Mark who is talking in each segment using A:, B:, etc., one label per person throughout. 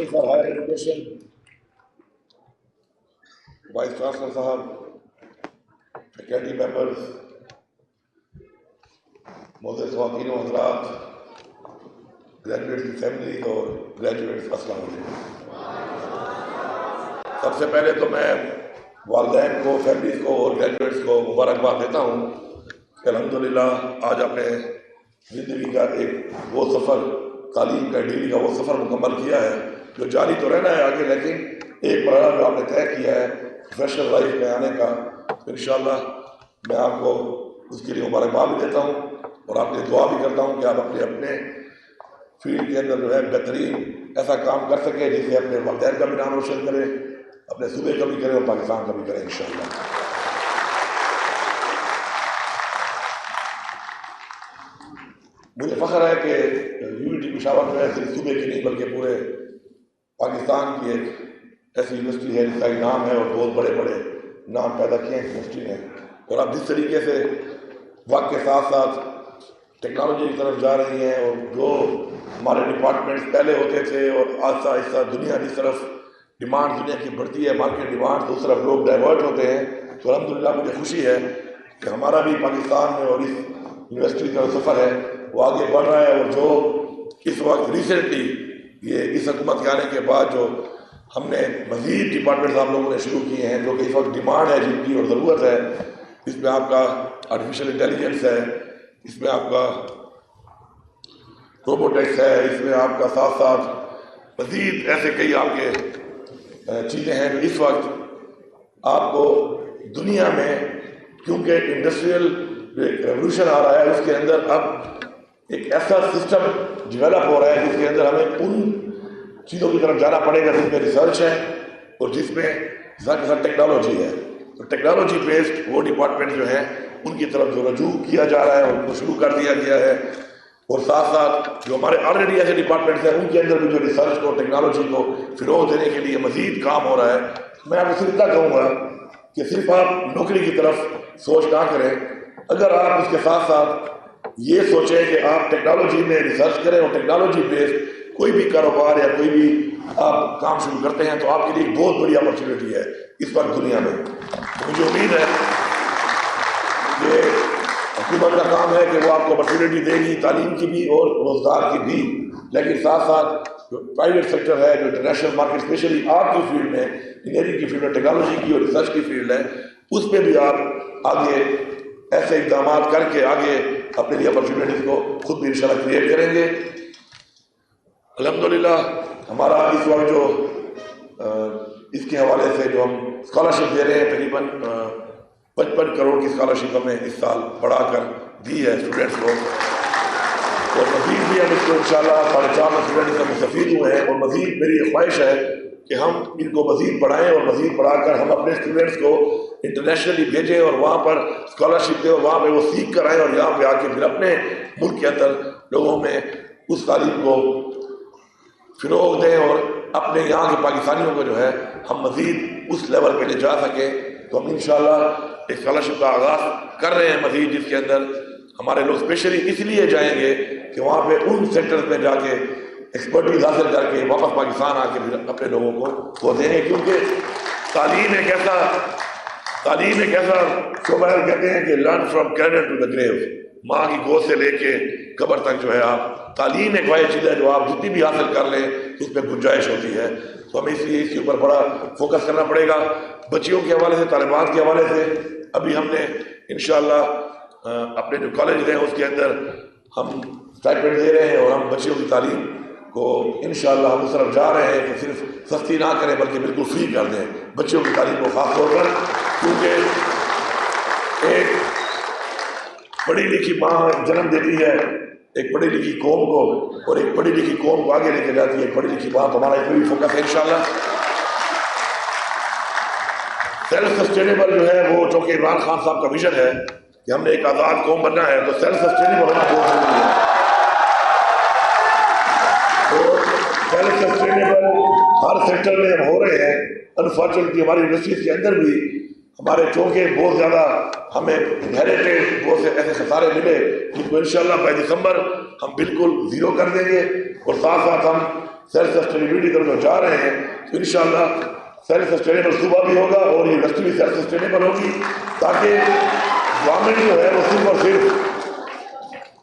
A: Commission for higher education vice chancellor صاحب، faculty members, معزز خواتین و حضرات، گریجویٹس کی فیملیز اور گریجویٹس، السلام علیکم۔ سب سے پہلے تو میں والدین کو، فیملیز کو اور گریجویٹس کو مبارکباد دیتا ہوں کہ الحمدللہ آج آپ نے زندگی کا ایک وہ سفر، تعلیم کا، ڈگری کا وہ سفر مکمل کیا ہے جو جاری تو رہنا ہے آگے، لیکن ایک مرحلہ جو آپ نے طے کیا ہے پروفیشنل لائف میں آنے کا، انشاءاللہ میں آپ کو اس کے لیے مبارکباد بھی دیتا ہوں اور آپ کے دعا بھی کرتا ہوں کہ آپ اپنے فیلڈ کے اندر جو ہے بہترین ایسا کام کر سکیں جس سے اپنے والدین کا بھی نام روشن کریں، اپنے صوبے کا بھی کریں اور پاکستان کا بھی کریں انشاءاللہ۔ مجھے فخر ہے کہ یونیورسٹی پشاور میں صرف صوبے کی نہیں بلکہ پورے پاکستان کی ایک ایسی یونیورسٹی ہے جس کا نام ہے اور بہت بڑے بڑے نام پیدا کیے ہیں یونیورسٹی نے، اور آپ جس طریقے سے وقت کے ساتھ ساتھ ٹیکنالوجی کی طرف جا رہی ہیں اور جو ہمارے ڈپارٹمنٹس پہلے ہوتے تھے اور آہستہ آہستہ دنیا کی طرف ڈیمانڈ دنیا کی بڑھتی ہے، مارکیٹ ڈیمانڈ اس طرف لوگ ڈائیورٹ ہوتے ہیں، تو الحمدللہ مجھے خوشی ہے کہ ہمارا بھی پاکستان میں اور اس یونیورسٹی کا سفر ہے وہ آگے بڑھ رہا ہے، اور جو اس وقت ریسنٹلی یہ اس حکومت کے آنے کے بعد جو ہم نے مزید ڈپارٹمنٹس آپ لوگوں نے شروع کیے ہیں جو کہ اس وقت ڈیمانڈ ہے جن کی اور ضرورت ہے، اس میں آپ کا آرٹیفیشل انٹیلیجنس ہے، اس میں آپ کا روبوٹکس ہے، اس میں آپ کا ساتھ ساتھ مزید ایسے کئی آپ کے چیزیں ہیں جو اس وقت آپ کو دنیا میں، کیونکہ انڈسٹریل ریولوشن آ رہا ہے اس کے اندر اب ایک ایسا سسٹم ڈیولپ ہو رہا ہے جس کے اندر ہمیں ان چیزوں کی طرف جانا پڑے گا جس میں ریسرچ ہے اور جس میں زیادہ ٹیکنالوجی ہے، تو ٹیکنالوجی بیسڈ وہ ڈپارٹمنٹ جو ہیں ان کی طرف جو رجوع کیا جا رہا ہے ان کو شروع کر دیا گیا ہے، اور ساتھ ساتھ جو ہمارے آلریڈی ایسے ڈپارٹمنٹس ہیں ان کے اندر بھی جو ریسرچ کو، ٹیکنالوجی کو فروغ دینے کے لیے مزید کام ہو رہا ہے۔ میں آپ کو صرف اتنا کہوں گا کہ صرف آپ نوکری کی طرف سوچ نہ کریں، اگر آپ اس کے ساتھ ساتھ یہ سوچیں کہ آپ ٹیکنالوجی میں ریسرچ کریں اور ٹیکنالوجی بیسڈ کوئی بھی کاروبار یا کوئی بھی آپ کام شروع کرتے ہیں تو آپ کے لیے ایک بہت بڑی اپرچونیٹی ہے اس وقت دنیا میں۔ مجھے امید ہے کہ حکومت کا کام ہے کہ وہ آپ کو اپرچونیٹی دے گی، تعلیم کی بھی اور روزگار کی بھی، لیکن ساتھ ساتھ جو پرائیویٹ سیکٹر ہے، جو انٹرنیشنل مارکیٹ اسپیشلی آپ کی فیلڈ میں، انجینئرنگ کی فیلڈ میں، ٹیکنالوجی کی اور ریسرچ کی فیلڈ ہے، اس پہ بھی آپ آگے ایسے اقدامات کر کے آگے اپنے لیے اپرچونیٹیز کو خود بھی انشاءاللہ کریٹ کریں گے۔ الحمدللہ ہمارا اس وقت جو اس کے حوالے سے جو ہم اسکالرشپ دے رہے ہیں، تقریباً 55 کروڑ کی اسکالرشپ ہمیں اس سال بڑھا کر دی ہے اسٹوڈنٹس کو، اور مزید بھی ہم اس کو انشاءاللہ 4.5 اسٹوڈنٹ سے مستفید ہوئے ہیں، اور مزید میری یہ خواہش ہے کہ ہم ان کو مزید بڑھائیں اور مزید بڑھا کر ہم اپنے اسٹوڈنٹس کو انٹرنیشنلی بھیجیں اور وہاں پر اسکالرشپ دیں اور وہاں پہ وہ سیکھ کر آئیں اور یہاں پہ آ کے پھر اپنے ملک کے اندر لوگوں میں اس تعلیم کو فروغ دیں اور اپنے یہاں کے پاکستانیوں کو جو ہے ہم مزید اس لیول پہ لے جا سکیں۔ تو ہم انشاءاللہ ایک اسکالرشپ کا آغاز کر رہے ہیں مزید، جس کے اندر ہمارے لوگ اسپیشلی اس لیے جائیں گے کہ وہاں پہ ان سیکٹرز میں جا کے ایکسپرٹیز حاصل کر کے واپس پاکستان آ کے پھر اپنے لوگوں کو وہ دیں گے، کیونکہ تعلیم ایک ایسا شعبہ ہے، کہتے ہیں کہ learn from cradle to the grave, ماں کی گود سے لے کے قبر تک جو ہے آپ، تعلیم ایک واحد چیز ہے جو آپ جتنی بھی حاصل کر لیں اس میں گنجائش ہوتی ہے، تو ہمیں اس لیے اس کے اوپر بڑا فوکس کرنا پڑے گا۔ بچیوں کے حوالے سے، طالبات کے حوالے سے ابھی ہم نے انشاءاللہ اپنے جو کالج ہیں اس کے اندر ہم اسٹائپنڈ دے رہے ہیں اور ہم بچیوں کی تعلیم کو انشاءاللہ ہم اس طرف جا رہے ہیں کہ صرف سستی نہ کریں بلکہ بالکل فری کر دیں بچیوں کی تعلیم کو، خاص طور پر کیونکہ ایک پڑھی لکھی ماں جنم دیتی ہے ایک پڑھی لکھی قوم کو، اور ایک پڑھی لکھی قوم کو آگے لے کے جاتی ہے ایک پڑھی لکھی ماں، تو ہمارا اس میں بھی فوکس ہے انشاءاللہ۔ سیلف سسٹینیبل جو ہے وہ چونکہ عمران خان صاحب کا ویژن ہے کہ ہم نے ایک آزاد قوم بننا ہے، تو سیلف سسٹینیبل ہونا بہت ضروری ہے، اور سیلف سسٹینیبل ہر سیکٹر میں ہم ہو رہے ہیں۔ انفارچونیٹلی ہماری یونیورسٹیز کے اندر بھی ہمارے چونکہ بہت زیادہ ہمیں انہیریٹیڈ بہت سے ایسے خسارے ملے جن کو انشاءاللہ بائی دسمبر ہم بالکل زیرو کر دیں گے، اور ساتھ ساتھ ہم سیلف سسٹینیبلٹی کی طرف جا رہے ہیں تو انشاءاللہ سیلف سسٹینیبل صوبہ بھی ہوگا اور یونیورسٹی بھی سیلف سسٹینیبل ہوگی، تاکہ گورنمنٹ جو ہے وہ صرف اور صرف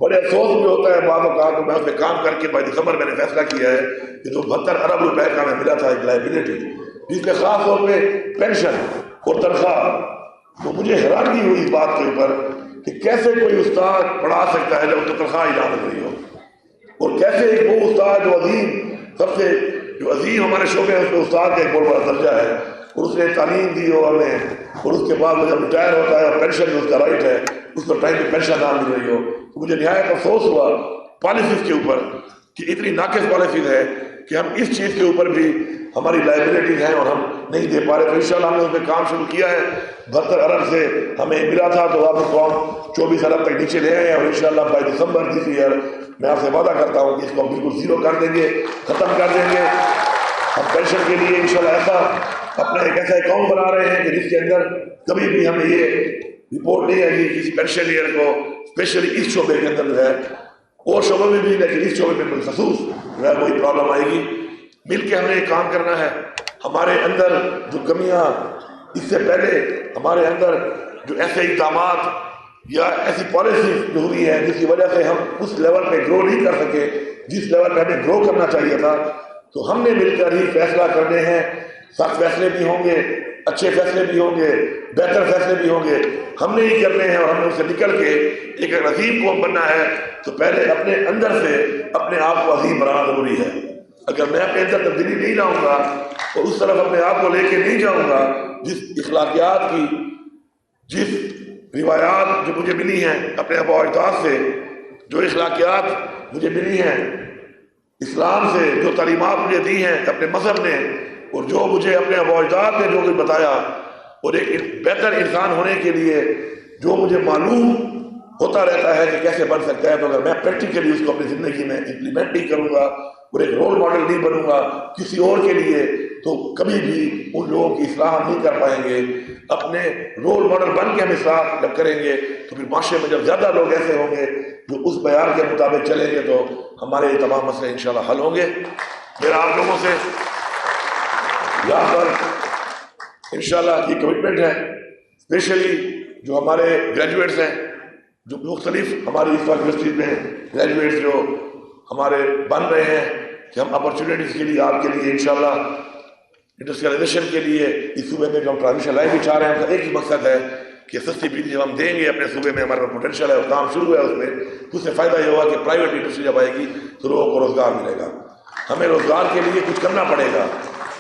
A: بڑے افسوس بھی ہوتا ہے بعض اوقات، میں اس پہ کام کر کے 22 دسمبر میں نے فیصلہ کیا ہے کہ جو 72 ارب روپے کا ہمیں ملا تھا ایک لائبلٹی، جس میں خاص طور پہ پینشن اور تنخواہ، تو مجھے حیرانگی ہوئی اس بات کے اوپر کہ کیسے کوئی استاد پڑھا سکتا ہے جب اس کو تنخواہ ہی نہ مل رہی ہو، اور کیسے ایک وہ استاد جو عظیم، سب سے جو عظیم ہمارے شعبے ہیں اس میں استاد کا ایک بہت بڑا درجہ ہے، اور اس نے تعلیم دی ہو ہمیں، اور اس کے بعد جب ریٹائر ہوتا ہے اور پینشن جو اس کا رائٹ ہے اس کو ٹائم پہ پینشن نہ مل رہی ہو، تو مجھے نہایت افسوس ہوا پالیسیز کے اوپر کہ اتنی ناقص پالیسیز ہے کہ ہم اس چیز کے اوپر بھی ہماری لائبلٹیز ہیں اور ہم نہیں دے پا رہے، تو انشاءاللہ ہم نے اس پہ کام شروع کیا ہے۔ 72 ارب سے ہمیں ملا تھا تو آپ کو ہم 24 ارب تک نیچے لے آئے ہیں، اور انشاءاللہ 22 دسمبر دس ایئر میں آپ سے وعدہ کرتا ہوں کہ اس کو ہم بالکل زیرو کر دیں گے، ختم کر دیں گے۔ ہم پینشن کے لیے انشاءاللہ اپنا ایک ایسا اکاؤنٹ بنا رہے ہیں کہ جس کے اندر کبھی بھی ہمیں یہ رپورٹ نہیں آئے گی کسی پینشن ایئر کو، اسپیشلی اس شعبے کے اندر جو ہے، اور شعبوں میں بھی لیکن اس شعبے میں بالخصوص جو ہے کوئی پرابلم آئے گی۔ مل کے ہم نے ایک کام کرنا ہے، ہمارے اندر جو کمیاں اس سے پہلے ہمارے اندر جو ایسے اقدامات یا ایسی پالیسی جو ہوئی ہے جس کی وجہ سے ہم اس لیول پہ گرو نہیں کر سکے جس لیول پہ ہمیں گرو کرنا چاہیے تھا، تو ہم نے مل کر ہی فیصلہ کرنے ہیں، سخت فیصلے بھی ہوں گے، اچھے فیصلے بھی ہوں گے، بہتر فیصلے بھی ہوں گے، ہم نے ہی کرنے ہیں، اور ہم نے اسے نکل کے ایک عظیم قوم بننا ہے تو پہلے اپنے اندر سے اپنے آپ کو عظیم بنانا ضروری ہے۔ اگر میں اپنے اندر تبدیلی نہیں لاؤں گا اور اس طرف اپنے آپ کو لے کے نہیں جاؤں گا، جس اخلاقیات کی، جس روایات جو مجھے ملی ہیں اپنے آباء و اجداد سے، جو اخلاقیات مجھے ملی ہیں اسلام سے، جو تعلیمات مجھے دی ہیں اپنے مذہب نے، اور جو مجھے اپنے آباء و اجداد نے جو کچھ بتایا، اور ایک بہتر انسان ہونے کے لیے جو مجھے معلوم ہوتا رہتا ہے کہ کیسے بن سکتا ہے، تو اگر میں پریکٹیکلی اس کو اپنی زندگی میں امپلیمنٹ نہیں کروں گا اور ایک رول ماڈل نہیں بنوں گا کسی اور کے لیے، تو کبھی بھی ان لوگوں کی اصلاح ہم نہیں کر پائیں گے۔ اپنے رول ماڈل بن کے ہم اصلاح جب کریں گے تو پھر معاشرے میں جب زیادہ لوگ ایسے ہوں گے جو اس معیار کے مطابق چلیں گے تو ہمارے یہ تمام مسئلے انشاءاللہ حل ہوں گے۔ میرا آپ لوگوں سے یہاں پر انشاءاللہ یہ کمٹمنٹ ہے، اسپیشلی جو ہمارے گریجویٹس ہیں، جو مختلف ہماری اس وقت یونیورسٹی میں گریجویٹس جو ہمارے بن رہے ہیں، کہ ہم اپرچونیٹیز کے لیے آپ کے لیے انشاءاللہ انڈسٹریلائزیشن کے لیے اس صوبے میں جو ہم ٹرانزیشن لائن بھی چاہ رہے ہیں، ان کا ایک ہی مقصد ہے کہ سستی بجلی جب ہم دیں گے اپنے صوبے میں، ہمارے پوٹینشیل ہے اور کام شروع ہے اس میں، اس سے فائدہ یہ ہوگا کہ پرائیویٹ انڈسٹری جب آئے گی تو لوگوں کو روزگار ملے گا۔ ہمیں روزگار کے لیے کچھ کرنا پڑے گا،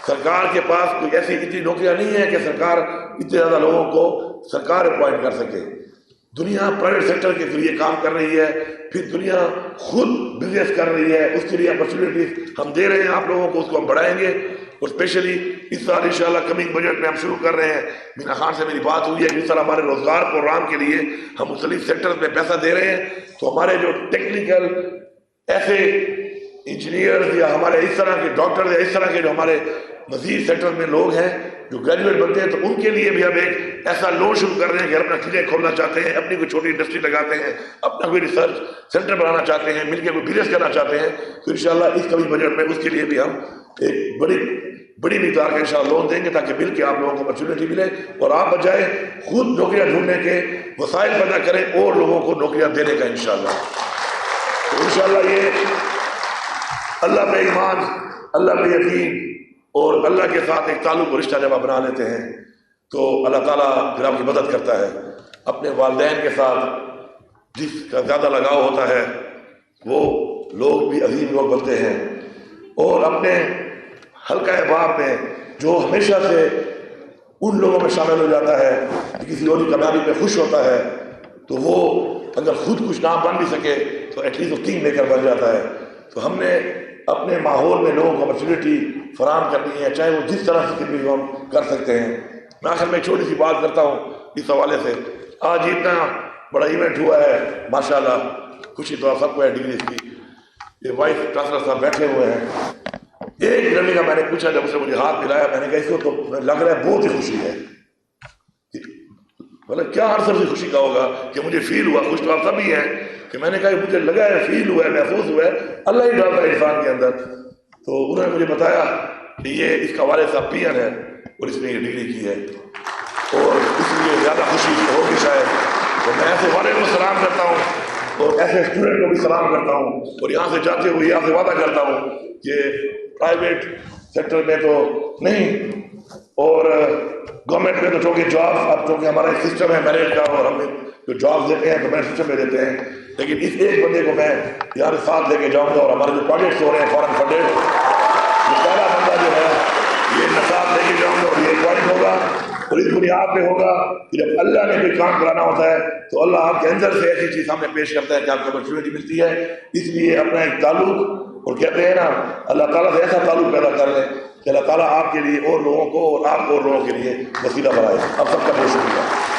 A: سرکار کے پاس کوئی ایسی اتنی نوکریاں نہیں ہیں کہ سرکار اتنے زیادہ لوگوں کو سرکار اپوائنٹ کر سکے۔ دنیا پرائیویٹ سیکٹر کے ذریعے کام کر رہی ہے، پھر دنیا خود بزنس کر رہی ہے، اس کے لیے اپرچونیٹیز ہم دے رہے ہیں آپ لوگوں کو، اس کو ہم بڑھائیں گے۔ اور اسپیشلی اس سال انشاءاللہ کمنگ بجٹ میں ہم شروع کر رہے ہیں، مینا خان سے میری بات ہوئی ہے کہ اس طرح ہمارے روزگار پروگرام کے لیے ہم مختلف سیکٹرز میں پیسہ دے رہے ہیں، تو ہمارے جو ٹیکنیکل ایسے انجینئرز یا ہمارے اس طرح کے ڈاکٹر یا اس طرح کے جو ہمارے مزید سیکٹر میں لوگ ہیں جو گریجویٹ بنتے ہیں، تو ان کے لیے بھی ہم ایک ایسا لون شروع کر رہے ہیں کہ اپنا کلینک کھولنا چاہتے ہیں، اپنی کوئی چھوٹی انڈسٹری لگاتے ہیں، اپنا کوئی ریسرچ سینٹر بنانا چاہتے ہیں، مل کے کوئی بزنس کرنا چاہتے ہیں، تو انشاءاللہ اس کمی بجٹ میں اس کے لیے بھی ہم ایک بڑی مقدار کا انشاءاللہ لون دیں گے تاکہ مل کے آپ لوگوں کو اپرچونیٹی ملے اور آپ بجائے خود نوکریاں ڈھونڈنے کے وسائل پیدا کریں اور لوگوں کو نوکریاں دینے کا انشاءاللہ۔ تو انشاءاللہ یہ اللہ پہ ایمان، اللہ پہ یقین اور اللہ کے ساتھ ایک تعلق و رشتہ جب آپ بنا لیتے ہیں تو اللہ تعالیٰ پھر آپ کی مدد کرتا ہے۔ اپنے والدین کے ساتھ جس کا زیادہ لگاؤ ہوتا ہے وہ لوگ بھی عظیم لوگ بنتے ہیں، اور اپنے حلقہ احباب میں جو ہمیشہ سے ان لوگوں میں شامل ہو جاتا ہے کہ کسی اور کی کامیابی پہ خوش ہوتا ہے، تو وہ اگر خود کچھ نہ بن بھی سکے تو ایٹ لیسٹ وہ کینگ میکر بن جاتا ہے۔ تو ہم نے اپنے ماحول میں لوگوں کو اپرچونیٹی فراہم کرنی ہے، چاہے وہ جس طرح سے بھی ہم کر سکتے ہیں۔ میں آخر میں چھوٹی سی بات کرتا ہوں اس حوالے سے، آج اتنا بڑا ایونٹ ہوا ہے ماشاءاللہ، خوشی تو آپ سب کو ہے ڈگریز کی، یہ وائس چانسلر صاحب بیٹھے ہوئے ہیں۔ ایک لڑکے کا میں نے پوچھا جب اسے مجھے ہاتھ ملایا، میں نے کہا اس کو تو لگ رہا ہے بہت ہی خوشی ہے، مطلب کیا عرصہ سے خوشی کا ہوگا کہ مجھے فیل ہوا، خوش تو آپ سب ہی ہیں کہ کہ میں نے کہا کہ مجھے لگا ہے، فیل ہوا ہے، محسوس ہوا ہے اللہ ہی ڈالتا ہے انسان کے اندر. تو انہوں نے مجھے بتایا کہ یہ اس کا والد صاحب پی این ہے اور اس نے یہ ڈگری کی ہے، اور اس لیے زیادہ خوشی ہوگی شاید. تو میں ایسے والد کو سلام کرتا ہوں اور ایسے اسٹوڈنٹ کو بھی سلام کرتا ہوں، اور یہاں سے جاتے ہوئے یہاں سے وعدہ کرتا ہوں کہ پرائیویٹ سیکٹر میں تو نہیں، اور گورنمنٹ میں تو چونکہ جاب، اب چونکہ ہمارا ایک سسٹم ہے میرٹ کا، اور ہم جو جاب دیتے ہیں تو میرٹ سسٹم میں دیتے ہیں، لیکن اس ایک بندے کو میں یہاں ساتھ لے کے جاؤں گا. اور ہمارے جو پروجیکٹس ہو رہے ہیں فارن فنڈیڈ، یہ پہلا بندہ جو ہے یہ ساتھ لے کے جاؤں گا، اور یہ پروجیکٹ ہوگا. اور اس بنیاد پہ ہوگا کہ جب اللہ نے کوئی کام کرانا ہوتا ہے تو اللہ آپ کے اندر سے ایسی چیز ہمیں پیش کرتا ہے کہ آپ کو اپرچونیٹی ملتی ہے. اس لیے اپنا ایک تعلق، اور کہتے ہیں نا اللہ تعالیٰ سے ایسا تعلق پیدا کر لیں کہ اللہ تعالیٰ آپ کے لیے اور لوگوں کو اور آپ اور لوگوں کے لیے وسیلہ بنائے. اب سب کا بہت شکریہ.